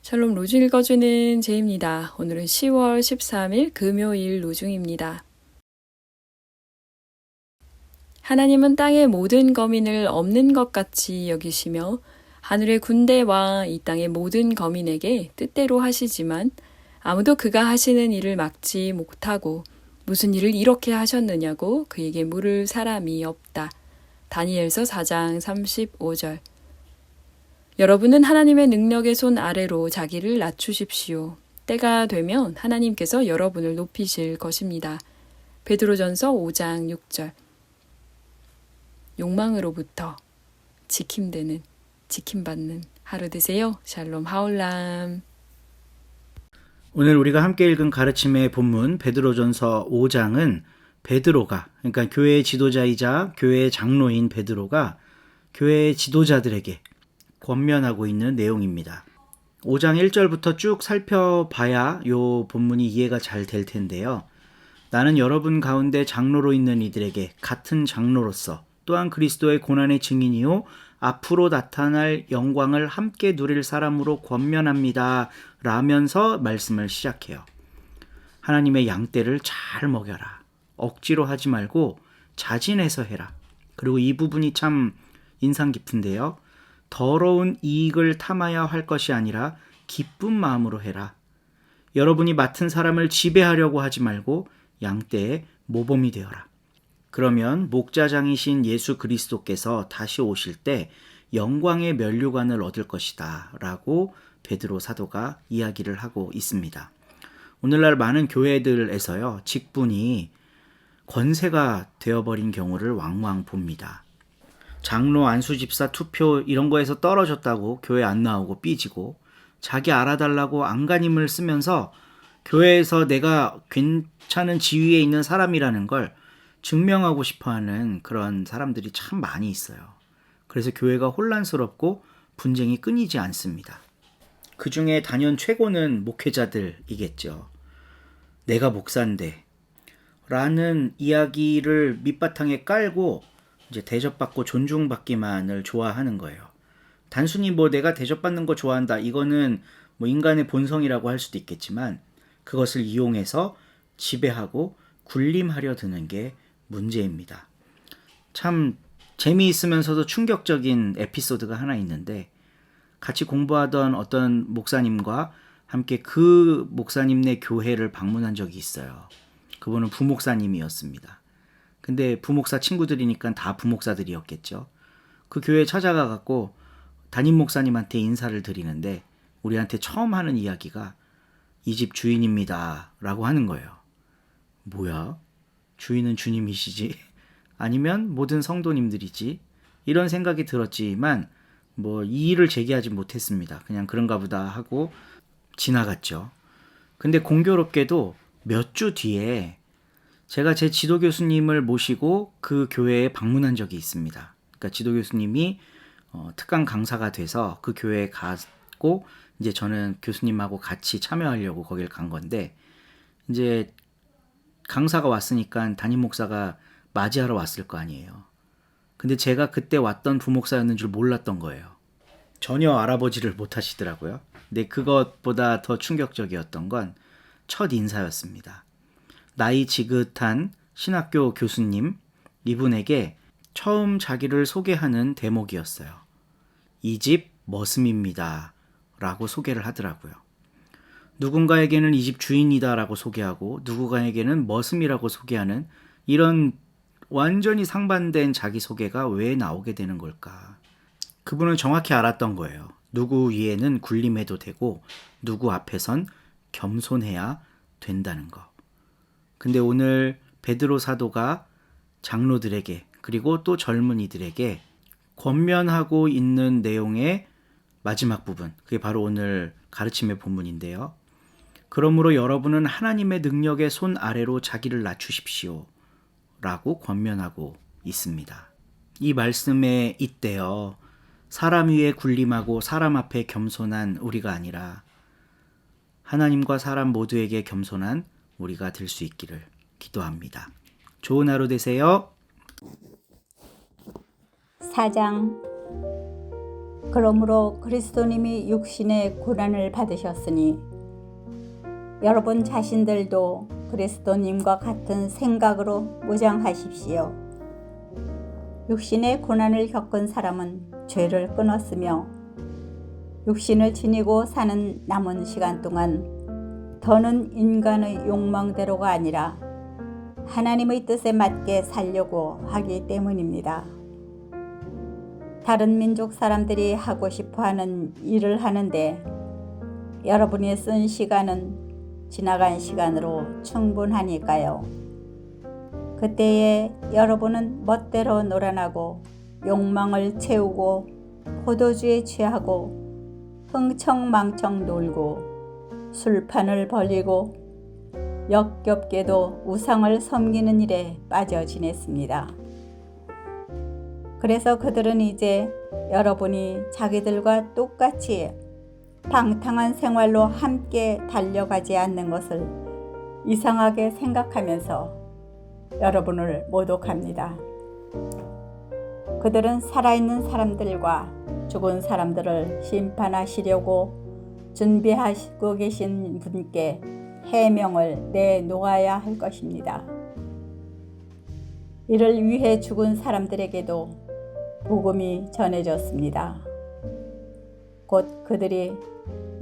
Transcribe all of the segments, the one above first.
샬롬 로중 읽어주는 제입니다. 오늘은 10월 13일 금요일 로중입니다. 하나님은 땅의 모든 거민을 없는 것 같이 여기시며 하늘의 군대와 이 땅의 모든 거민에게 뜻대로 하시지만 아무도 그가 하시는 일을 막지 못하고 무슨 일을 이렇게 하셨느냐고 그에게 물을 사람이 없다. 다니엘서 4장 35절. 여러분은 하나님의 능력의 손 아래로 자기를 낮추십시오. 때가 되면 하나님께서 여러분을 높이실 것입니다. 베드로전서 5장 6절. 욕망으로부터 지킴받는 하루 되세요. 샬롬 하올람. 오늘 우리가 함께 읽은 가르침의 본문 베드로전서 5장은 베드로가, 그러니까 교회의 지도자이자 교회의 장로인 베드로가 교회의 지도자들에게 권면하고 있는 내용입니다. 5장 1절부터 쭉 살펴봐야 이 본문이 이해가 잘 될 텐데요. 나는 여러분 가운데 장로로 있는 이들에게 같은 장로로서 또한 그리스도의 고난의 증인이요 앞으로 나타날 영광을 함께 누릴 사람으로 권면합니다. 라면서 말씀을 시작해요. 하나님의 양떼를 잘 먹여라. 억지로 하지 말고 자진해서 해라. 그리고 이 부분이 참 인상 깊은데요. 더러운 이익을 탐하여 할 것이 아니라 기쁜 마음으로 해라. 여러분이 맡은 사람을 지배하려고 하지 말고 양떼의 모범이 되어라. 그러면 목자장이신 예수 그리스도께서 다시 오실 때 영광의 면류관을 얻을 것이다 라고 베드로 사도가 이야기를 하고 있습니다. 오늘날 많은 교회들에서요, 직분이 권세가 되어버린 경우를 왕왕 봅니다. 장로 안수집사 투표 이런 거에서 떨어졌다고 교회 안 나오고 삐지고, 자기 알아달라고 안간힘을 쓰면서 교회에서 내가 괜찮은 지위에 있는 사람이라는 걸 증명하고 싶어하는 그런 사람들이 참 많이 있어요. 그래서 교회가 혼란스럽고 분쟁이 끊이지 않습니다. 그 중에 단연 최고는 목회자들이겠죠. 내가 목사인데 라는 이야기를 밑바탕에 깔고 이제 대접받고 존중받기만을 좋아하는 거예요. 단순히 뭐 내가 대접받는 거 좋아한다, 이거는 뭐 인간의 본성이라고 할 수도 있겠지만 그것을 이용해서 지배하고 군림하려 드는 게 문제입니다. 참 재미있으면서도 충격적인 에피소드가 하나 있는데, 같이 공부하던 어떤 목사님과 함께 그 목사님네 교회를 방문한 적이 있어요. 그분은 부목사님이었습니다. 근데 부목사 친구들이니까 다 부목사들이었겠죠. 그 교회에 찾아가 갖고 담임 목사님한테 인사를 드리는데 우리한테 처음 하는 이야기가 이 집 주인입니다 라고 하는 거예요. 뭐야? 주인은 주님이시지? 아니면 모든 성도님들이지? 이런 생각이 들었지만 뭐 이의를 제기하지 못했습니다. 그냥 그런가 보다 하고 지나갔죠. 근데 공교롭게도 몇 주 뒤에 제가 제 지도 교수님을 모시고 그 교회에 방문한 적이 있습니다. 그러니까 지도 교수님이 특강 강사가 돼서 그 교회에 갔고, 이제 저는 교수님하고 같이 참여하려고 거길 간 건데, 이제 강사가 왔으니까 담임 목사가 맞이하러 왔을 거 아니에요. 근데 제가 그때 왔던 부목사였는 줄 몰랐던 거예요. 전혀 알아보지를 못하시더라고요. 근데 그것보다 더 충격적이었던 건 첫 인사였습니다. 나이 지긋한 신학교 교수님, 이분에게 처음 자기를 소개하는 대목이었어요. 이 집 머슴입니다 라고 소개를 하더라고요. 누군가에게는 이 집 주인이다 라고 소개하고 누군가에게는 머슴이라고 소개하는 이런 완전히 상반된 자기소개가 왜 나오게 되는 걸까? 그분은 정확히 알았던 거예요. 누구 위에는 군림해도 되고 누구 앞에선 겸손해야 된다는 거. 근데 오늘 베드로 사도가 장로들에게 그리고 또 젊은이들에게 권면하고 있는 내용의 마지막 부분, 그게 바로 오늘 가르침의 본문인데요. 그러므로 여러분은 하나님의 능력의 손 아래로 자기를 낮추십시오 라고 권면하고 있습니다. 이 말씀에 잇대어 사람 위에 군림하고 사람 앞에 겸손한 우리가 아니라 하나님과 사람 모두에게 겸손한 우리가 될 수 있기를 기도합니다. 좋은 하루 되세요. 4장 그러므로 그리스도님이 육신의 고난을 받으셨으니 여러분 자신들도 그리스도님과 같은 생각으로 무장하십시오. 육신의 고난을 겪은 사람은 죄를 끊었으며 육신을 지니고 사는 남은 시간 동안 더는 인간의 욕망대로가 아니라 하나님의 뜻에 맞게 살려고 하기 때문입니다. 다른 민족 사람들이 하고 싶어하는 일을 하는데 여러분이 쓴 시간은 지나간 시간으로 충분하니까요. 그때에 여러분은 멋대로 놀아나고 욕망을 채우고 포도주에 취하고 흥청망청 놀고 술판을 벌리고 역겹게도 우상을 섬기는 일에 빠져 지냈습니다. 그래서 그들은 이제 여러분이 자기들과 똑같이 방탕한 생활로 함께 달려가지 않는 것을 이상하게 생각하면서 여러분을 모독합니다. 그들은 살아있는 사람들과 죽은 사람들을 심판하시려고 준비하시고 계신 분께 해명을 내놓아야 할 것입니다. 이를 위해 죽은 사람들에게도 복음이 전해졌습니다. 곧 그들이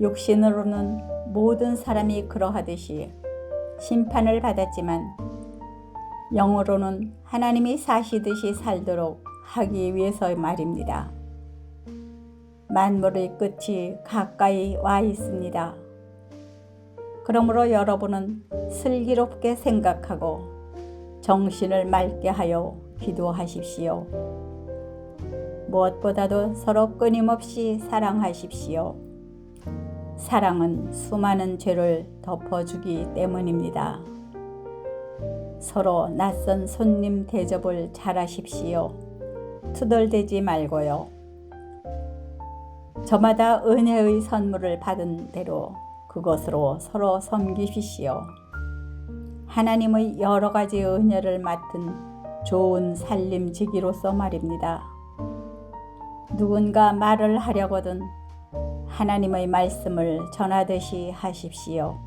육신으로는 모든 사람이 그러하듯이 심판을 받았지만 영으로는 하나님이 사시듯이 살도록 하기 위해서 말입니다. 만물의 끝이 가까이 와 있습니다. 그러므로 여러분은 슬기롭게 생각하고 정신을 맑게 하여 기도하십시오. 무엇보다도 서로 끊임없이 사랑하십시오. 사랑은 수많은 죄를 덮어주기 때문입니다. 서로 낯선 손님 대접을 잘하십시오. 투덜대지 말고요. 저마다 은혜의 선물을 받은 대로 그것으로 서로 섬기십시오. 하나님의 여러 가지 은혜를 맡은 좋은 살림지기로서 말입니다. 누군가 말을 하려거든 하나님의 말씀을 전하듯이 하십시오.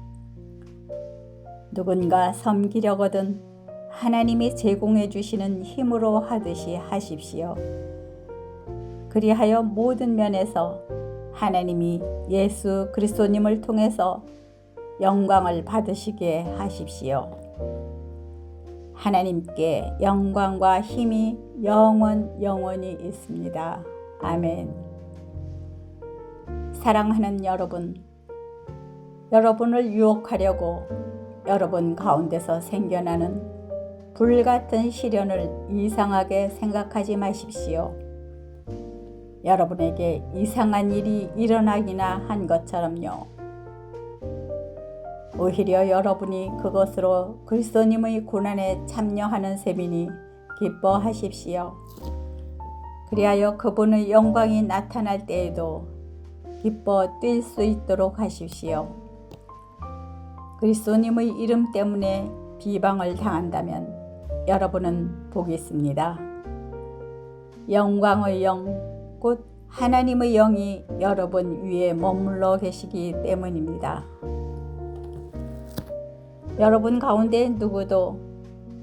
누군가 섬기려거든 하나님이 제공해 주시는 힘으로 하듯이 하십시오. 그리하여 모든 면에서 하나님이 예수 그리스도님을 통해서 영광을 받으시게 하십시오. 하나님께 영광과 힘이 영원히 있습니다. 아멘. 사랑하는 여러분, 여러분을 유혹하려고 여러분 가운데서 생겨나는 불같은 시련을 이상하게 생각하지 마십시오. 여러분에게 이상한 일이 일어나기나 한 것처럼요. 오히려 여러분이 그것으로 그리스도님의 고난에 참여하는 셈이니 기뻐하십시오. 그리하여 그분의 영광이 나타날 때에도 기뻐 뛸 수 있도록 하십시오. 그리스도님의 이름 때문에 비방을 당한다면 여러분은 복이 있습니다. 영광의 영, 곧 하나님의 영이 여러분 위에 머물러 계시기 때문입니다. 여러분 가운데 누구도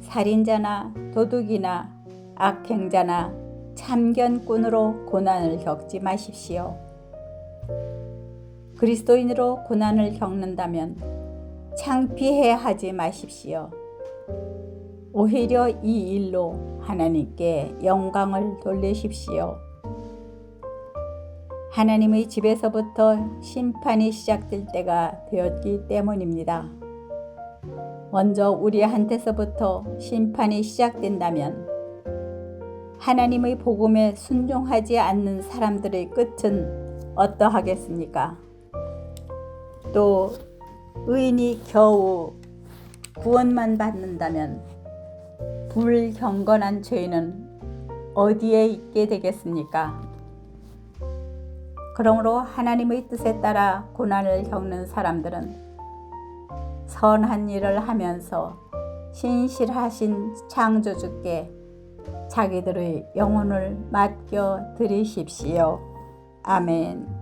살인자나 도둑이나 악행자나 참견꾼으로 고난을 겪지 마십시오. 그리스도인으로 고난을 겪는다면 창피해 하지 마십시오. 오히려 이 일로 하나님께 영광을 돌리십시오. 하나님의 집에서부터 심판이 시작될 때가 되었기 때문입니다. 먼저 우리한테서부터 심판이 시작된다면 하나님의 복음에 순종하지 않는 사람들의 끝은 어떠하겠습니까? 또 의인이 겨우 구원만 받는다면 불경건한 죄인은 어디에 있게 되겠습니까? 그러므로 하나님의 뜻에 따라 고난을 겪는 사람들은 선한 일을 하면서 신실하신 창조주께 자기들의 영혼을 맡겨 드리십시오. 아멘.